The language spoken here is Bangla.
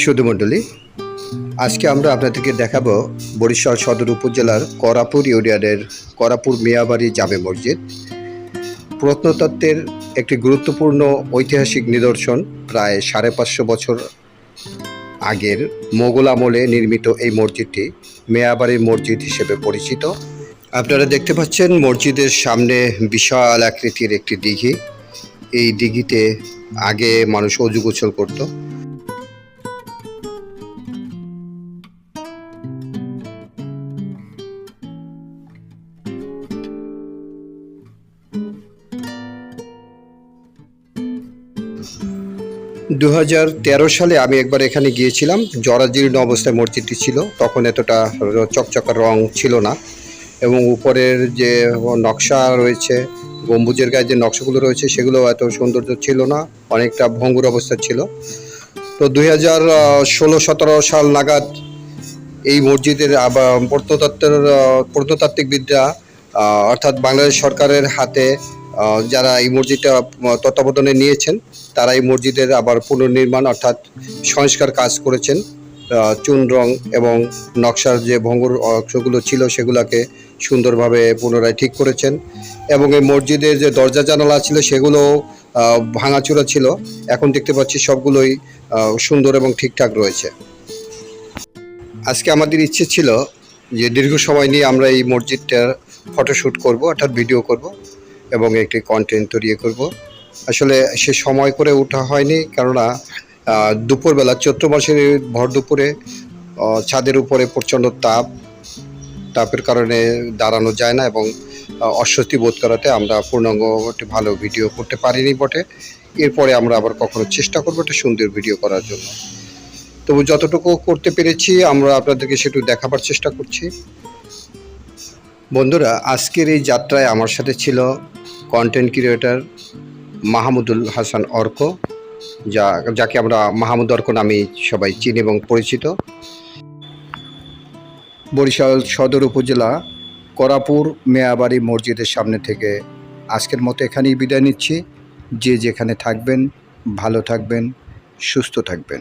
সুধীমণ্ডলী, আজকে আমরা আপনাদেরকে দেখাবো বরিশাল সদর উপজেলার করাপুর ইউনিয়নের করাপুর মিয়াবাড়ি জামে মসজিদ। প্রত্নতত্ত্বের একটি গুরুত্বপূর্ণ ঐতিহাসিক নিদর্শন। প্রায় 550 বছর আগের মোগল আমলে নির্মিত এই মসজিদটি মিয়াবাড়ির মসজিদ হিসেবে পরিচিত। আপনারা দেখতে পাচ্ছেন মসজিদের সামনে বিশাল আকৃতির একটি দিঘি। এই দিঘিতে আগে মানুষ অজু গোসল করত। দু সালে আমি একবার এখানে গিয়েছিলাম। জরাজীর্ণ অবস্থায় মসজিদটি ছিল, তখন এতটা চকচকা রং ছিল না, এবং উপরের যে নকশা রয়েছে, গম্বুজের গায়ে যে নকশাগুলো রয়েছে সেগুলো এত সৌন্দর্য ছিল না, অনেকটা ভঙ্গুর অবস্থা ছিল। তো 2016-17 সাল নাগাদ এই মসজিদের প্রত্নতাত্ত্বিকবিদরা অর্থাৎ বাংলাদেশ সরকারের হাতে যারা এই মসজিদটা তত্ত্বাবধানে নিয়েছেন, তারা এই মসজিদের আবার পুনর্নির্মাণ অর্থাৎ সংস্কার কাজ করেছেন। চুন রং এবং নকশার যে ভঙ্গুর অংশগুলো ছিল সেগুলোকে সুন্দরভাবে পুনরায় ঠিক করেছেন, এবং এই মসজিদের যে দরজা জানালা ছিল সেগুলো ভাঙাচোরা ছিল। এখন দেখতে পাচ্ছি সবগুলোই সুন্দর এবং ঠিকঠাক রয়েছে। আজকে আমাদের ইচ্ছে ছিল যে দীর্ঘ সময় নিয়ে আমরা এই মসজিদটার ফটোশ্যুট করব, অর্থাৎ ভিডিও করব এবং একটি কন্টেন্ট তৈরি করব। আসলে সে সময় করে ওঠা হয়নি, কেননা দুপুরবেলা চৈত্র মাসের ভর দুপুরে ছাদের উপরে প্রচণ্ড তাপের কারণে দাঁড়ানো যায় না, এবং অস্বস্তি বোধ করাতে আমরা পূর্ণাঙ্গ একটি ভালো ভিডিও করতে পারিনি বটে। এরপরে আমরা আবার কখনো চেষ্টা করবো একটা সুন্দর ভিডিও করার জন্য। তবু যতটুকু করতে পেরেছি আমরা আপনাদেরকে সেটু দেখাবার চেষ্টা করছি। বন্ধুরা, আজকের এই যাত্রায় আমার সাথে ছিল কন্টেন্ট ক্রিয়েটর মাহমুদুল হাসান অর্ক, যাকে আমরা মাহমুদ অর্ক নামে সবাই চিনি এবং পরিচিত। বরিশাল সদর উপজেলা করাপুর মিয়াবাড়ি মসজিদের সামনে থেকে আজকের মতো এখানেই বিদায় নিচ্ছি। যে যেখানে থাকবেন ভালো থাকবেন, সুস্থ থাকবেন।